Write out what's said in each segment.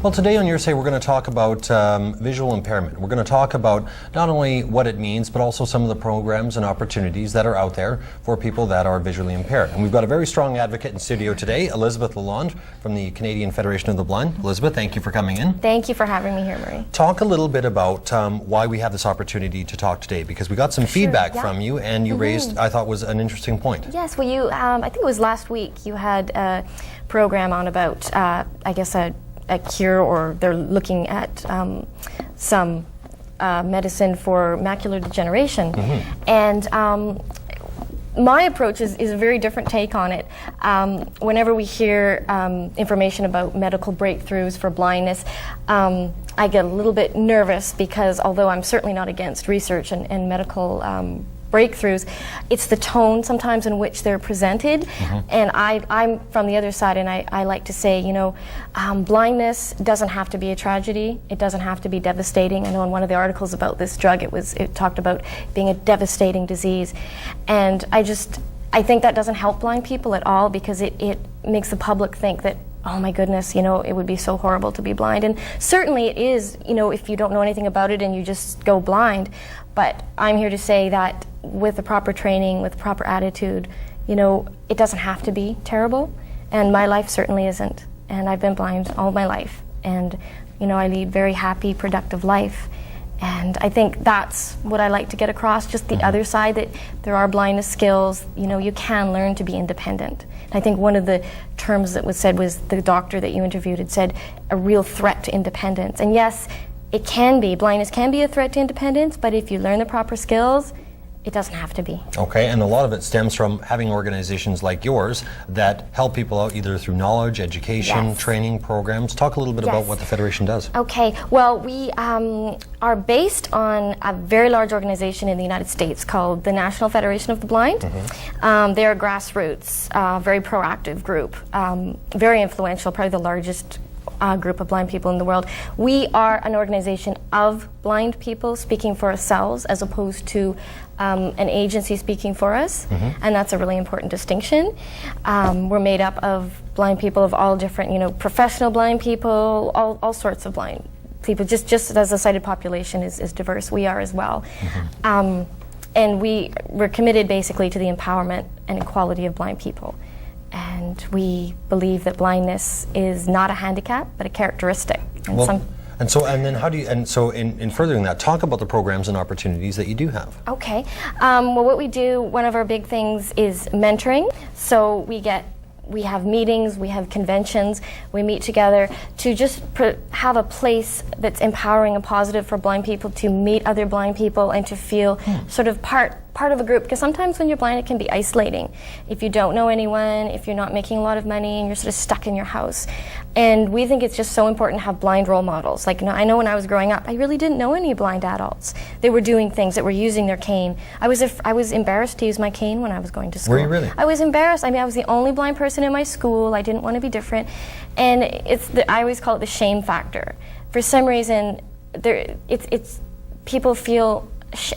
Well, today on Your Say, we're going to talk about visual impairment. We're going to talk about not only what it means, but also some of the programs and opportunities that are out there for people that are visually impaired. And we've got a very strong advocate in studio today, Elizabeth Lalonde from the Canadian Federation of the Blind. Elizabeth, thank you for coming in. Thank you for having me here, Marie. Talk a little bit about why we have this opportunity to talk today, because we got some feedback from you, and you raised, I thought, was an interesting point. Yes, well, you, I think it was last week, you had a program on about, I guess, a cure, or they're looking at some medicine for macular degeneration. And my approach is a very different take on it. Whenever we hear information about medical breakthroughs for blindness, I get a little bit nervous because although I'm certainly not against research and medical breakthroughs, it's the tone sometimes in which they're presented. And I'm from the other side, and I like to say, you know, blindness doesn't have to be a tragedy. It doesn't have to be devastating. I know in one of the articles about this drug, it talked about being a devastating disease. And I think that doesn't help blind people at all, because it makes the public think that, oh my goodness, you know, it would be so horrible to be blind. And certainly it is, you know, if you don't know anything about it and you just go blind. But I'm here to say that with the proper training, with the proper attitude, you know, it doesn't have to be terrible. And my life certainly isn't. And I've been blind all my life. And, you know, I lead a very happy, productive life. And I think that's what I like to get across, just the other side, that there are blindness skills. You know, you can learn to be independent. I think one of the terms that was said was, the doctor that you interviewed had said, a real threat to independence. And yes, it can be. Blindness can be a threat to independence, but if you learn the proper skills, it doesn't have to be. Okay, and a lot of it stems from having organizations like yours that help people out either through knowledge, education, training programs. Talk a little bit about what the Federation does. Okay, well, we are based on a very large organization in the United States called the National Federation of the Blind. They're a grassroots, very proactive group, very influential, probably the largest group of blind people in the world. We are an organization of blind people speaking for ourselves, as opposed to an agency speaking for us, and that's a really important distinction. We're made up of blind people of all different, you know, professional blind people, all sorts of blind people, just as the sighted population is diverse, we are as well. And we're committed basically to the empowerment and equality of blind people. And we believe that blindness is not a handicap, but a characteristic. And so in furthering that, talk about the programs and opportunities that you do have. Okay. Well, what we do, one of our big things is mentoring. So we have meetings, we have conventions, we meet together to just have a place that's empowering and positive for blind people to meet other blind people and to feel sort of part of a group, because sometimes when you're blind it can be isolating. If you don't know anyone, if you're not making a lot of money and you're sort of stuck in your house. And we think it's just so important to have blind role models. Like, I know when I was growing up, I really didn't know any blind adults. They were doing things, that were using their cane. I was embarrassed to use my cane when I was going to school. Were you really? I was embarrassed. I mean, I was the only blind person in my school. I didn't want to be different. And I always call it the shame factor. For some reason, people feel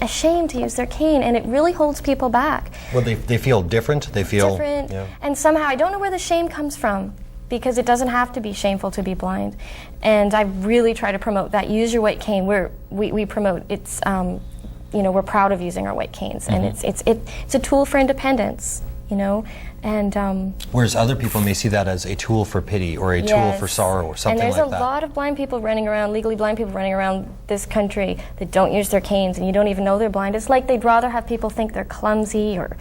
ashamed to use their cane, and it really holds people back. Well, they feel different. They feel different, and somehow I don't know where the shame comes from, because it doesn't have to be shameful to be blind. And I really try to promote that. Use your white cane. We promote it's. You know, we're proud of using our white canes, and it's a tool for independence. You know, and whereas other people may see that as a tool for pity or a tool for sorrow or something like that. And there's a lot of blind people running around, legally blind people running around this country that don't use their canes, and you don't even know they're blind. It's like they'd rather have people think they're clumsy or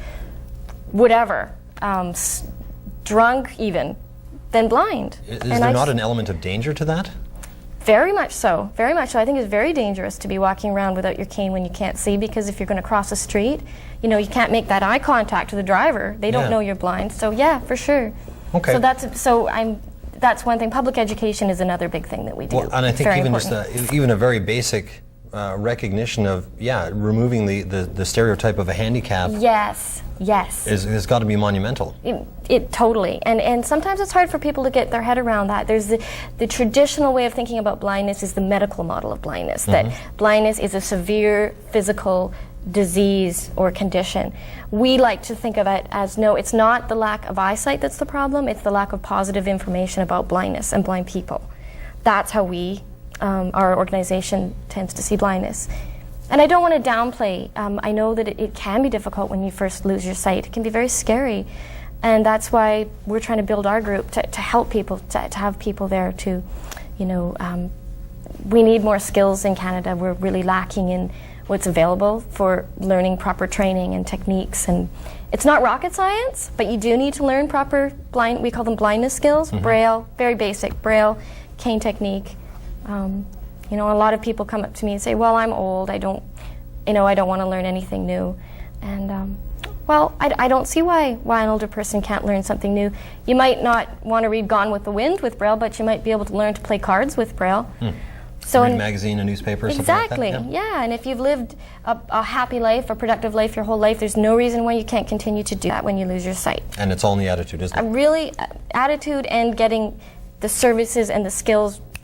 whatever, drunk even, than blind. Is there not an element of danger to that? Very much so, very much so. I think it's very dangerous to be walking around without your cane when you can't see, because if you're going to cross the street, you know, you can't make that eye contact to the driver. They don't know you're blind. So yeah, for sure. Okay. So that's one thing. Public education is another big thing that we do. Well, and I think even a very basic recognition of removing the stereotype of a handicap. Yes. Has got to be monumental. It totally, and sometimes it's hard for people to get their head around that. There's the traditional way of thinking about blindness is the medical model of blindness, that blindness is a severe physical disease or condition. We like to think of it as, no, it's not the lack of eyesight that's the problem, it's the lack of positive information about blindness and blind people. that's how our organization tends to see blindness. And I don't want to downplay. I know that it can be difficult when you first lose your sight. It can be very scary. And that's why we're trying to build our group to help people, to have people there to, we need more skills in Canada. We're really lacking in what's available for learning proper training and techniques. And it's not rocket science, but you do need to learn proper we call them blindness skills, Braille, very basic, Braille, cane technique. A lot of people come up to me and say, well, I'm old, I don't want to learn anything new. And I don't see why an older person can't learn something new. You might not want to read Gone with the Wind with Braille, but you might be able to learn to play cards with Braille. So read a magazine, a newspaper, exactly, something like that? Yeah, and if you've lived a happy life, a productive life your whole life, there's no reason why you can't continue to do that when you lose your sight. And it's all in the attitude, isn't it? Really, attitude and getting the services and the skills